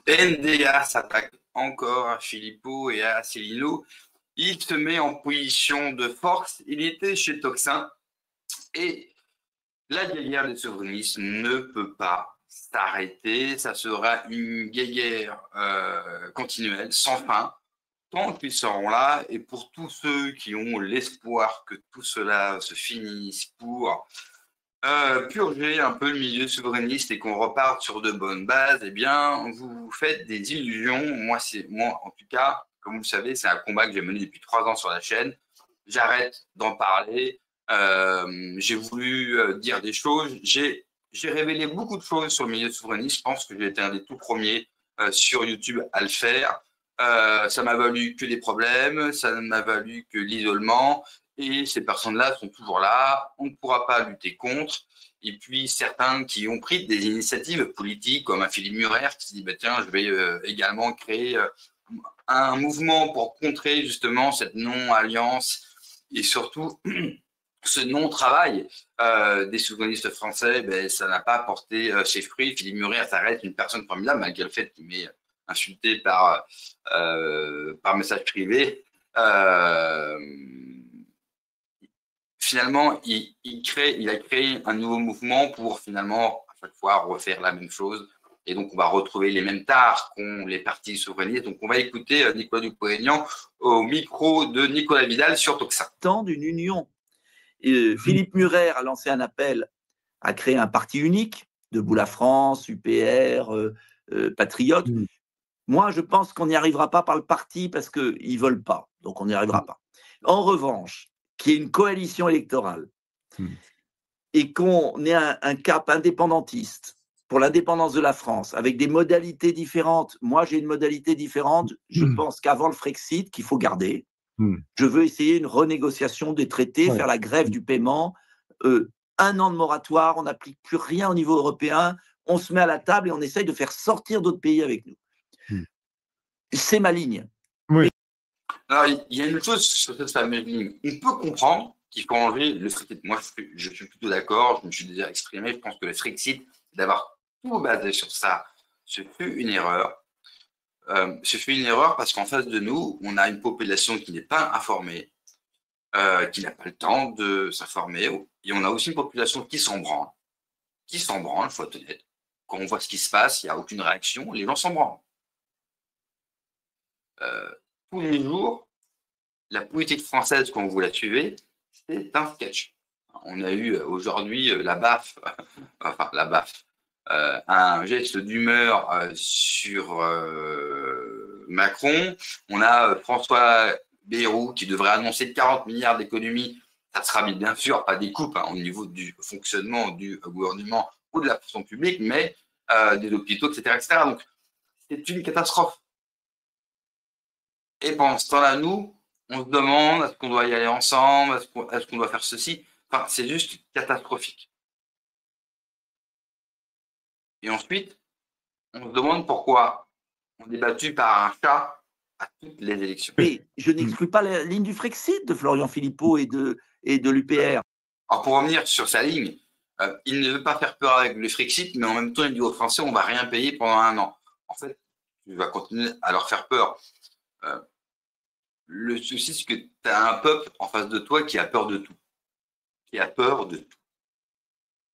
NDA s'attaque encore à Filippo et à Cellino. Il se met en position de force. Il était chez Toxin et la guerre des souverainistes ne peut pas s'arrêter. Ça sera une guerre continuelle, sans fin, tant qu'ils seront là. Et pour tous ceux qui ont l'espoir que tout cela se finisse pour purger un peu le milieu souverainiste et qu'on reparte sur de bonnes bases, eh bien, vous vous faites des illusions. Moi, en tout cas, comme vous le savez, c'est un combat que j'ai mené depuis 3 ans sur la chaîne. J'arrête d'en parler. J'ai voulu dire des choses. J'ai révélé beaucoup de choses sur le milieu souverainiste. Je pense que j'ai été un des tout premiers sur YouTube à le faire. Ça m'a valu que des problèmes, ça ne m'a valu que l'isolement. Et ces personnes-là sont toujours là. On ne pourra pas lutter contre. Et puis, certains qui ont pris des initiatives politiques, comme un Philippe Murer, qui se dit bah, tiens, je vais également créer un mouvement pour contrer justement cette non-alliance et surtout ce non-travail des souverainistes français. Ben, ça n'a pas porté ses fruits. Philippe Murer, ça reste une personne formidable, malgré le fait qu'il m'ait insulté par message privé. Finalement, il a créé un nouveau mouvement pour finalement, à chaque fois, refaire la même chose. Et donc, on va retrouver les mêmes tares qu'ont les partis souverainistes. Donc, on va écouter Nicolas Dupont-Aignan au micro de Nicolas Vidal sur Toxin. Temps d'une union. Philippe Murer a lancé un appel à créer un parti unique, Debout la France, UPR, Patriotes. Moi, je pense qu'on n'y arrivera pas par le parti parce qu'ils ne veulent pas. Donc, on n'y arrivera pas. En revanche, qu'il y ait une coalition électorale et qu'on ait un cap indépendantiste pour l'indépendance de la France, avec des modalités différentes. Moi, j'ai une modalité différente. Je pense qu'avant le Frexit, qu'il faut garder, je veux essayer une renégociation des traités, faire la grève du paiement, 1 an de moratoire, on n'applique plus rien au niveau européen, on se met à la table et on essaye de faire sortir d'autres pays avec nous. C'est ma ligne. Oui. Alors, il y a une chose sur cette fameuse ligne. On peut comprendre qu'il faut enlever le Frexit. Moi, je suis plutôt d'accord, je me suis déjà exprimé. Je pense que le Frexit, d'avoir tout basé sur ça, ce fut une erreur. Ce fut une erreur parce qu'en face de nous, on a une population qui n'est pas informée, qui n'a pas le temps de s'informer. Et on a aussi une population qui s'en branle. Il faut être honnête. Quand on voit ce qui se passe, il n'y a aucune réaction, les gens s'en branlent. Tous les jours, la politique française, quand vous la suivez, c'est un sketch. On a eu aujourd'hui la baffe, un geste d'humeur sur Macron. On a François Bayrou qui devrait annoncer 40 milliards d'économies. Ça sera bien sûr pas des coupes au niveau du fonctionnement du gouvernement ou de la fonction publique, mais des hôpitaux, etc., etc. Donc, c'est une catastrophe. Et pendant ce temps-là, nous, on se demande est-ce qu'on doit y aller ensemble, est-ce qu'on doit faire ceci. Enfin, c'est juste catastrophique. Et ensuite, on se demande pourquoi on est battu par un chat à toutes les élections. Mais je n'exclus pas la ligne du Frexit de Florian Philippot et de l'UPR. Alors, pour revenir sur sa ligne, il ne veut pas faire peur avec le Frexit, mais en même temps, il dit aux Français on ne va rien payer pendant 1 an. En fait, il va continuer à leur faire peur. Le souci, c'est que tu as un peuple en face de toi qui a peur de tout. Qui a peur de tout.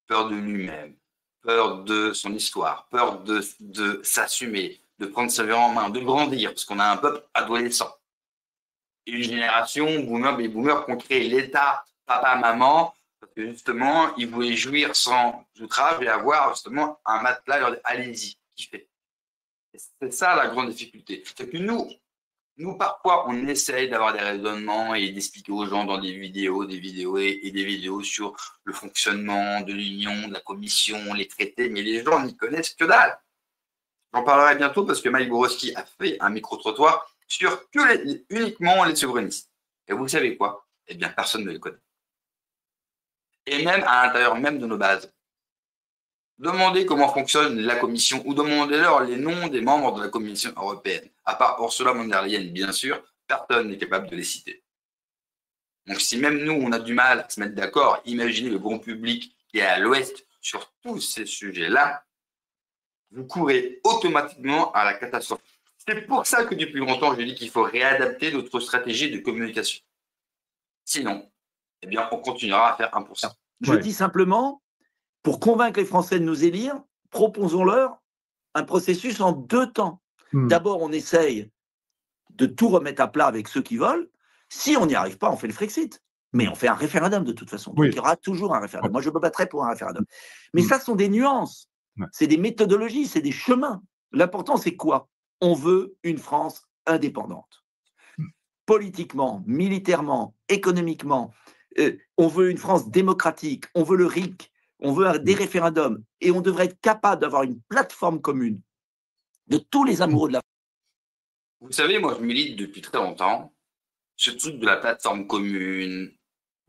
Peur de lui-même, peur de son histoire, peur de s'assumer, de prendre sa vie en main, de grandir, parce qu'on a un peuple adolescent. Et une génération, baby boomers, qui ont créé l'État, papa, maman, parce que justement, ils voulaient jouir sans outrage et avoir justement un matelas, leur dire allez-y, kiffez. C'est ça la grande difficulté. C'est que nous, parfois, on essaye d'avoir des raisonnements et d'expliquer aux gens dans des vidéos et des vidéos sur le fonctionnement de l'Union, de la Commission, les traités, mais les gens n'y connaissent que dalle. J'en parlerai bientôt parce que Mike Borowski a fait un micro-trottoir sur uniquement les souverainistes. Et vous savez quoi? Eh bien, personne ne les connaît. Et même à l'intérieur même de nos bases. Demandez comment fonctionne la Commission ou demandez-leur les noms des membres de la Commission européenne. À part Ursula von der Leyen, bien sûr, personne n'est capable de les citer. Donc si même nous, on a du mal à se mettre d'accord, imaginez le grand public qui est à l'ouest sur tous ces sujets-là, vous courez automatiquement à la catastrophe. C'est pour ça que depuis longtemps, je dis qu'il faut réadapter notre stratégie de communication. Sinon, eh bien, on continuera à faire 1%. Je dis simplement, pour convaincre les Français de nous élire, proposons-leur un processus en 2 temps. D'abord, on essaye de tout remettre à plat avec ceux qui veulent. Si on n'y arrive pas, on fait le Frexit. Mais on fait un référendum de toute façon. Donc, il y aura toujours un référendum. Moi, je me battrai pour un référendum. Mais ça, ce sont des nuances. C'est des méthodologies, c'est des chemins. L'important, c'est quoi? On veut une France indépendante. Politiquement, militairement, économiquement. On veut une France démocratique. On veut le RIC. On veut des référendums. Et on devrait être capable d'avoir une plateforme commune de tous les amoureux de la France. Vous savez, moi, je milite depuis très longtemps ce truc de la plateforme commune,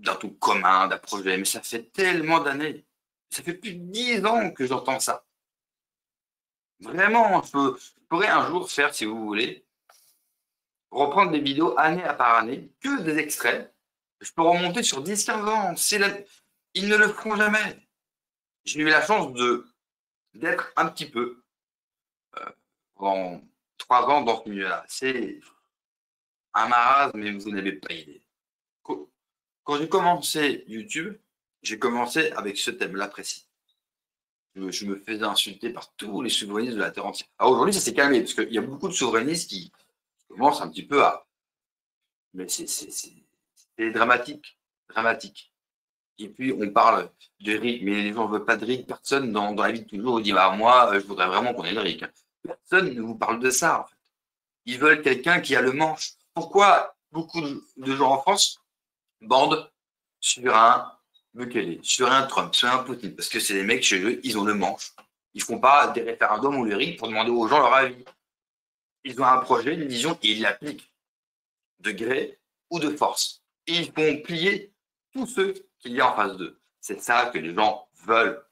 d'un truc commun, d'un projet. Mais ça fait tellement d'années. Ça fait plus de 10 ans que j'entends ça. Vraiment, je pourrais un jour faire, si vous voulez, reprendre des vidéos année après année, que des extraits. Je peux remonter sur 10-15 ans. Ils ne le feront jamais. J'ai eu la chance d'être un petit peu en 3 ans dans ce milieu-là. C'est un marasme, mais vous n'avez pas idée. Quand j'ai commencé YouTube, j'ai commencé avec ce thème-là précis. Je me faisais insulter par tous les souverainistes de la Terre entière. Alors aujourd'hui, ça s'est calmé, parce qu'il y a beaucoup de souverainistes qui commencent un petit peu à... Mais c'est dramatique, dramatique. Et puis, on parle de RIC, mais les gens ne veulent pas de RIC. Personne dans la vie de tous les jours dit bah, moi, je voudrais vraiment qu'on ait le RIC. Personne ne vous parle de ça, en fait. Ils veulent quelqu'un qui a le manche. Pourquoi beaucoup de gens en France bandent sur un Bukele, sur un Trump, sur un Poutine? Parce que c'est des mecs chez eux, ils ont le manche. Ils ne font pas des référendums ou le RIC pour demander aux gens leur avis. Ils ont un projet, une vision, et ils l'appliquent de gré ou de force. Et ils font plier tous ceux qu'il y a en face d'eux. C'est ça que les gens veulent.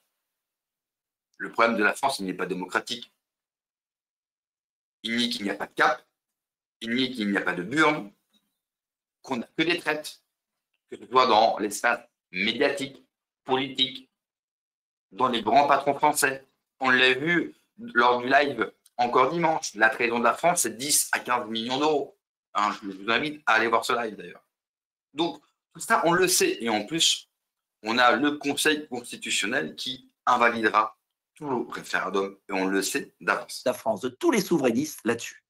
Le problème de la France, il n'est pas démocratique. Il nie qu'il n'y a pas de cap, il nie qu'il n'y a pas de burne, qu'on n'a que des traites, que ce soit dans l'espace médiatique, politique, dans les grands patrons français. On l'a vu lors du live encore dimanche. La trahison de la France, c'est 10 à 15 millions d'euros. Hein, je vous invite à aller voir ce live d'ailleurs. Donc, tout ça, on le sait. Et en plus, on a le Conseil constitutionnel qui invalidera tout le référendum. Et on le sait d'avance. La France, de tous les souverainistes là-dessus.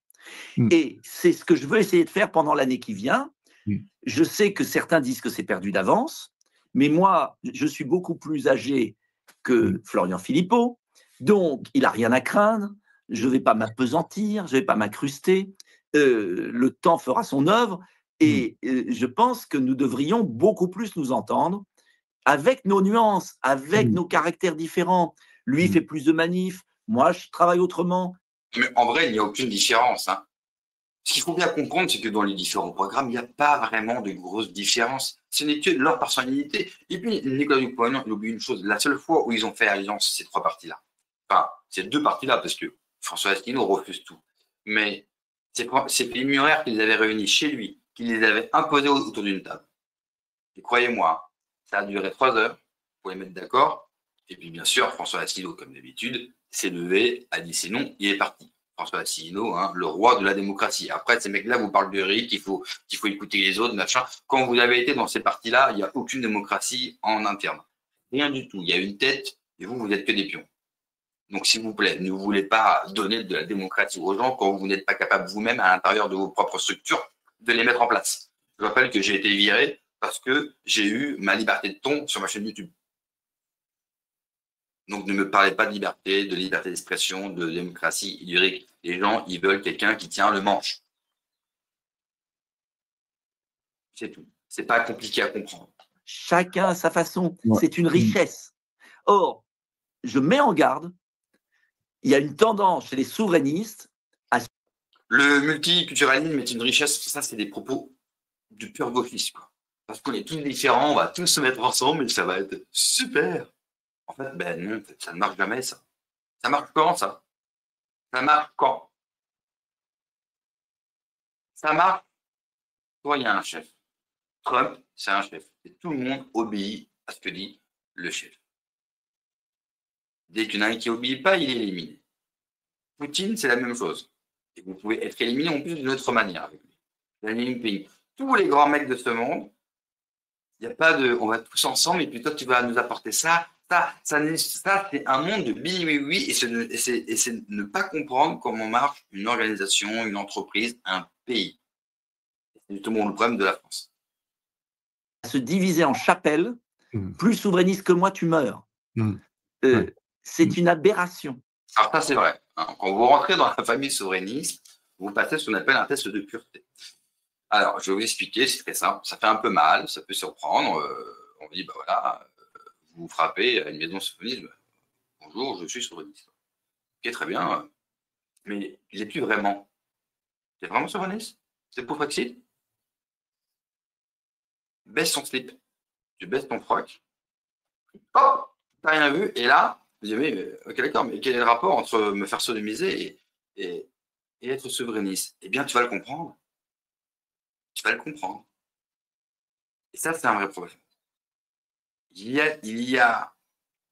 Et c'est ce que je veux essayer de faire pendant l'année qui vient. Je sais que certains disent que c'est perdu d'avance, mais moi, je suis beaucoup plus âgé que Florian Philippot, donc il n'a rien à craindre, je ne vais pas m'appesantir, je ne vais pas m'incruster, le temps fera son œuvre, et je pense que nous devrions beaucoup plus nous entendre, avec nos nuances, avec nos caractères différents. Lui fait plus de manifs, moi je travaille autrement. Mais en vrai, il n'y a aucune différence. Hein. Ce qu'il faut bien comprendre, c'est que dans les différents programmes, il n'y a pas vraiment de grosses différences. Ce n'est que leur personnalité. Et puis, Nicolas Dupont-Aignan, il oublie une chose. La seule fois où ils ont fait alliance, ces 3 partis-là, enfin, ces 2 partis-là, parce que François Asselineau refuse tout. Mais c'est Philippe Murer qui les avait réunis chez lui, qui les avait imposés autour d'une table. Et croyez-moi, ça a duré 3 heures pour les mettre d'accord. Et puis, bien sûr, François Asselineau, comme d'habitude, s'est levé, a dit c'est non, il est parti. François Asselineau, hein, le roi de la démocratie. Après, ces mecs-là vous parlent de RIC, qu'il faut écouter les autres, machin. Quand vous avez été dans ces partis-là, il n'y a aucune démocratie en interne. Rien du tout. Il y a une tête et vous n'êtes que des pions. Donc, s'il vous plaît, ne voulez pas donner de la démocratie aux gens quand vous n'êtes pas capable vous-même, à l'intérieur de vos propres structures, de les mettre en place. Je rappelle que j'ai été viré parce que j'ai eu ma liberté de ton sur ma chaîne YouTube. Donc, ne me parlez pas de liberté d'expression, de démocratie, du RIC. Les gens, ils veulent quelqu'un qui tient le manche. C'est tout. C'est pas compliqué à comprendre. Chacun à sa façon. C'est une richesse. Or, je mets en garde, il y a une tendance chez les souverainistes à... Le multiculturalisme est une richesse. Ça, c'est des propos de pur gauchisme. Parce qu'on est tous différents, on va tous se mettre ensemble et ça va être super. En fait, ben non, ça ne marche jamais, ça. Ça marche quand, ça? Ça marche quand? Ça marche quand il y a un chef. Trump, c'est un chef. Et tout le monde obéit à ce que dit le chef. Dès qu'il y en a un qui n'obéit pas, il est éliminé. Poutine, c'est la même chose. Et vous pouvez être éliminé en plus d'une autre manière avec lui. Tous les grands mecs de ce monde, il n'y a pas de on va tous ensemble et puis toi tu vas nous apporter ça. Ça c'est un monde de oui, et c'est ne pas comprendre comment marche une organisation, une entreprise, un pays. C'est justement le problème de la France. Se diviser en chapelles, plus souverainiste que moi, tu meurs. C'est une aberration. Alors ça, c'est vrai. Quand vous rentrez dans la famille souverainiste, vous passez ce qu'on appelle un test de pureté. Alors, je vais vous expliquer, c'est très simple. Ça fait un peu mal, ça peut surprendre. On vous dit, bah voilà, vous frappez à une maison souverainiste. Bonjour, je suis souverainiste. Ok, très bien. Mais il n'est plus vraiment. Tu es vraiment souverainiste? C'est pour facile? Baisse ton slip. Tu baisses ton froc. Hop, t'as rien vu. Et là, vous dites, mais, ok, d'accord, mais quel est le rapport entre me faire sodomiser et être souverainiste? Eh bien, tu vas le comprendre. Tu vas le comprendre. Et ça, c'est un vrai problème. Il y a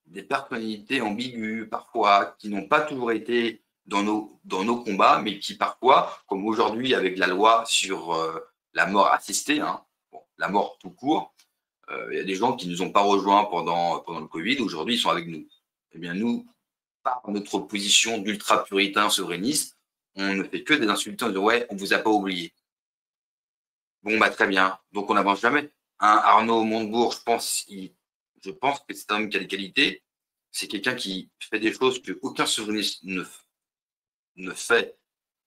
des personnalités ambiguës, parfois, qui n'ont pas toujours été dans nos combats, mais qui parfois, comme aujourd'hui avec la loi sur la mort assistée, la mort tout court, il y a des gens qui ne nous ont pas rejoints pendant le Covid, aujourd'hui, ils sont avec nous. Eh bien, nous, par notre position d'ultra-puritain souverainiste, on ne fait que des insultants de « ouais, on ne vous a pas oublié ». Bon, bah très bien, donc on n'avance jamais. Arnaud Montebourg, je pense que c'est un homme qui a des qualités. C'est quelqu'un qui fait des choses qu'aucun souverainiste ne fait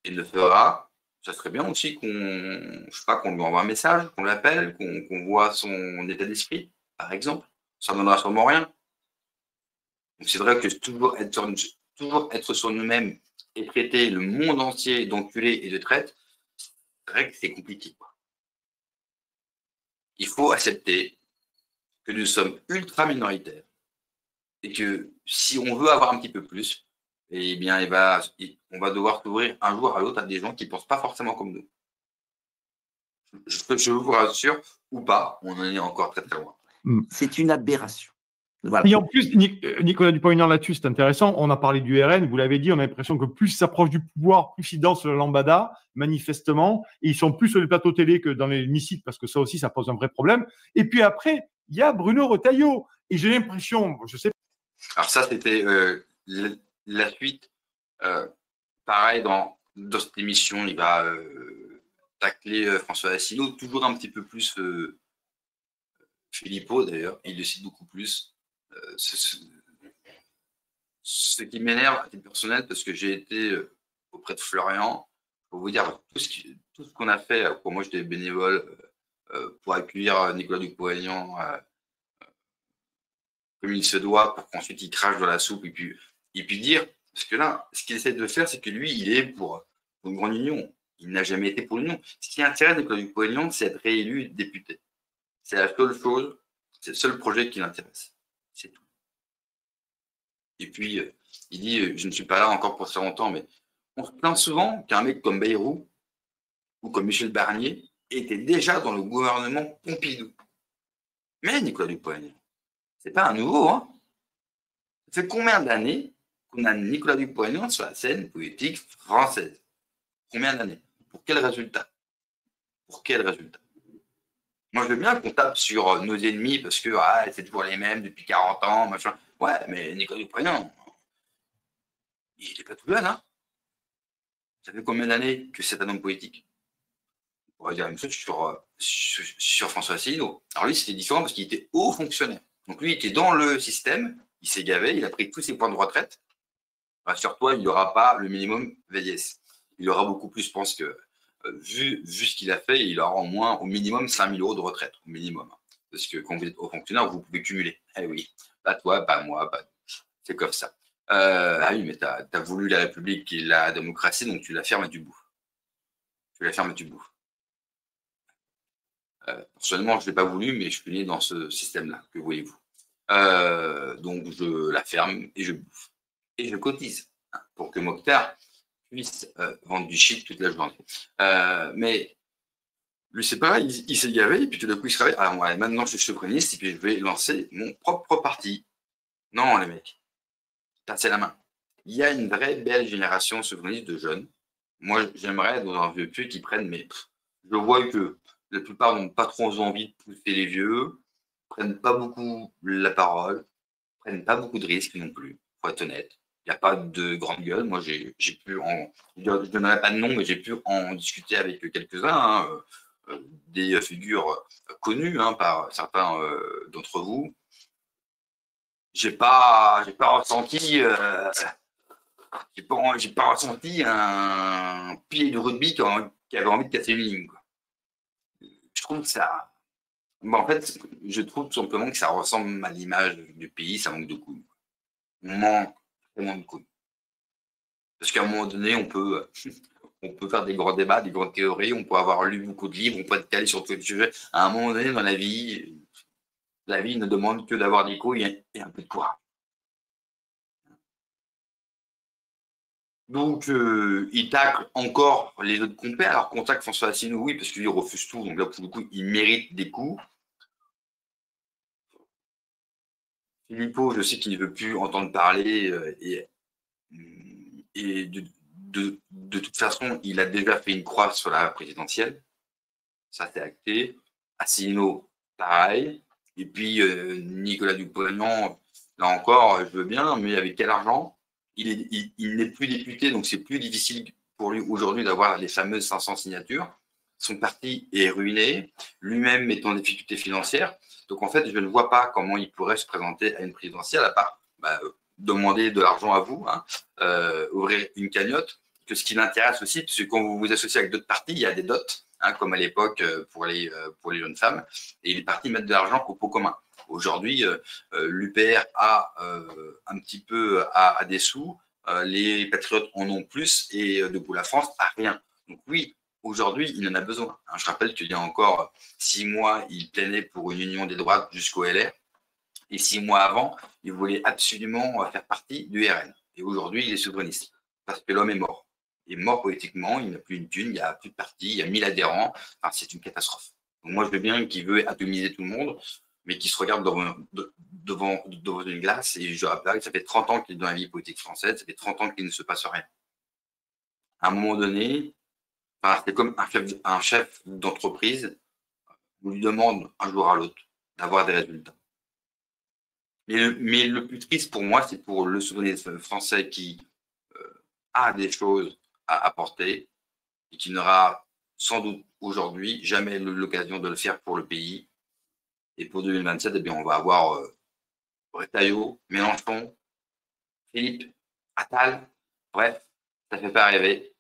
et ne fera. Ça serait bien aussi qu'on lui envoie un message, qu'on l'appelle, qu'on voit son état d'esprit, par exemple. Ça ne donnera sûrement rien. Donc c'est vrai que toujours être sur nous-mêmes et traiter le monde entier d'enculé et de traite, c'est vrai que c'est compliqué. Il faut accepter que nous sommes ultra minoritaires et que si on veut avoir un petit peu plus, eh bien, on va devoir s'ouvrir un jour à l'autre à des gens qui ne pensent pas forcément comme nous. Je vous rassure, ou pas, on en est encore très très loin. C'est une aberration. Voilà. Et en plus, Nicolas Dupont-Aignan, là-dessus, c'est intéressant. On a parlé du RN, vous l'avez dit, on a l'impression que plus ils s'approchent du pouvoir, plus ils dansent le lambada, manifestement. Et ils sont plus sur les plateaux télé que dans les hémicycles, parce que ça aussi, ça pose un vrai problème. Et puis après, il y a Bruno Retailleau. Et j'ai l'impression, je sais pas. Alors ça, c'était la suite. Pareil, dans cette émission, il va tacler François Asselineau, toujours un petit peu plus Philippot, d'ailleurs. Il le cite beaucoup plus. Ce qui m'énerve à titre personnel, parce que j'ai été auprès de Florian, pour vous dire tout ce qu'on a fait. Moi, j'étais bénévole pour accueillir Nicolas Dupont-Aignan comme il se doit, pour qu'ensuite il crache dans la soupe et puis dire, parce que là, ce qu'il essaie de faire, c'est que lui, il est pour une grande union. Il n'a jamais été pour l'union. Ce qui intéresse Nicolas Dupont-Aignan, c'est être réélu député. C'est la seule chose, c'est le seul projet qui l'intéresse. C'est tout. Et puis, il dit, je ne suis pas là encore pour très longtemps, mais on se plaint souvent qu'un mec comme Bayrou ou comme Michel Barnier était déjà dans le gouvernement Pompidou. Mais Nicolas Dupont-Aignan, c'est pas un nouveau, hein. Ça fait combien d'années qu'on a Nicolas Dupont-Aignan sur la scène politique française? Combien d'années? Pour quel résultat? Moi, je veux bien qu'on tape sur nos ennemis parce que c'est toujours les mêmes depuis 40 ans, machin. Ouais, mais Nicolas Dupont-Aignan, il n'est pas tout jeune, hein. Ça fait combien d'années que c'est un homme politique? On va dire la même chose sur François Asselineau. Alors lui, c'était différent parce qu'il était haut fonctionnaire. Donc lui, il était dans le système, il s'est gavé, il a pris tous ses points de retraite. Rassure-toi, il n'y aura pas le minimum vieillesse. Il aura beaucoup plus, je pense que, vu ce qu'il a fait, il aura au moins, au minimum, 5 000 euros de retraite, au minimum. Parce que quand vous êtes haut fonctionnaire, vous pouvez cumuler. Eh oui, pas toi, pas moi, c'est comme ça. Ah oui, mais tu as voulu la République et la démocratie, donc tu la fermes et tu bouffes. Personnellement, je ne l'ai pas voulu, mais je suis né dans ce système-là, que voyez-vous. Donc, je la ferme et je bouffe. Et je cotise pour que Mokhtar puisse vendre du shit toute la journée. Mais lui, c'est pareil, il s'est gavé, et puis tout d'un coup, il se réveille. Ah, ouais, maintenant, je suis souverainiste, et puis je vais lancer mon propre parti. Non, les mecs, passez la main. il y a une vraie belle génération souverainiste de jeunes. Moi, j'aimerais être dans un vieux pieu qui prennent, mais je vois que la plupart n'ont pas trop envie de pousser les vieux, prennent pas beaucoup la parole, prennent pas beaucoup de risques non plus, pour être honnête. Il n'y a pas de grande gueule. Moi, j'ai pu je ne donnerai pas de nom, mais j'ai pu en discuter avec quelques-uns, des figures connues par certains d'entre vous. J'ai pas ressenti un pilier de rugby qui avait envie de casser une ligne, quoi. Je trouve que ça. Bon, en fait, je trouve tout simplement que ça ressemble à l'image du pays, ça manque de couilles. On manque vraiment de couilles. Parce qu'à un moment donné, on peut faire des grands débats, des grandes théories, on peut avoir lu beaucoup de livres, on peut être calé sur tous les sujets. À un moment donné, dans la vie ne demande que d'avoir des couilles et un peu de courage. Donc, il tacle encore les autres compères. Alors, contacte François Asselineau, oui, parce qu'il refuse tout. Donc là, pour le coup, il mérite des coups. Philippot, je sais qu'il ne veut plus entendre parler et de toute façon, il a déjà fait une croix sur la présidentielle. Ça, c'est acté. Asselineau, pareil. Et puis, Nicolas Dupont-Aignan, là encore, je veux bien, mais avec quel argent? Il n'est plus député, donc c'est plus difficile pour lui aujourd'hui d'avoir les fameuses 500 signatures. Son parti est ruiné, lui-même est en difficulté financière. Donc en fait, je ne vois pas comment il pourrait se présenter à une présidentielle, à part demander de l'argent à vous, ouvrir une cagnotte. Que ce qui l'intéresse aussi, parce que quand vous vous associez avec d'autres partis, il y a des dots, comme à l'époque pour les jeunes femmes, et les partis mettent de l'argent au pot commun. Aujourd'hui, l'UPR a un petit peu à des sous, les Patriotes en ont plus, et Debout la France a rien. Donc oui, aujourd'hui, il en a besoin. Je rappelle qu'il y a encore 6 mois, il plaidait pour une union des droites jusqu'au LR, et 6 mois avant, il voulait absolument faire partie du RN. Et aujourd'hui, il est souverainiste, parce que l'homme est mort. Il est mort politiquement, il n'a plus une thune, il n'y a plus de parti, il y a 1000 adhérents, enfin, c'est une catastrophe. Donc moi, je veux bien qu'il veut atomiser tout le monde, mais qui se regarde devant une glace. Et je rappelle que ça fait 30 ans qu'il est dans la vie politique française, ça fait 30 ans qu'il ne se passe rien. À un moment donné, c'est comme un chef d'entreprise, on lui demande un jour à l'autre d'avoir des résultats. Mais le plus triste pour moi, c'est pour le souverainiste français qui a des choses à apporter et qui n'aura sans doute aujourd'hui jamais l'occasion de le faire pour le pays. Et pour 2027, eh bien, on va avoir Retailleau, Mélenchon, Philippe, Attal. Bref, ça ne fait pas rêver.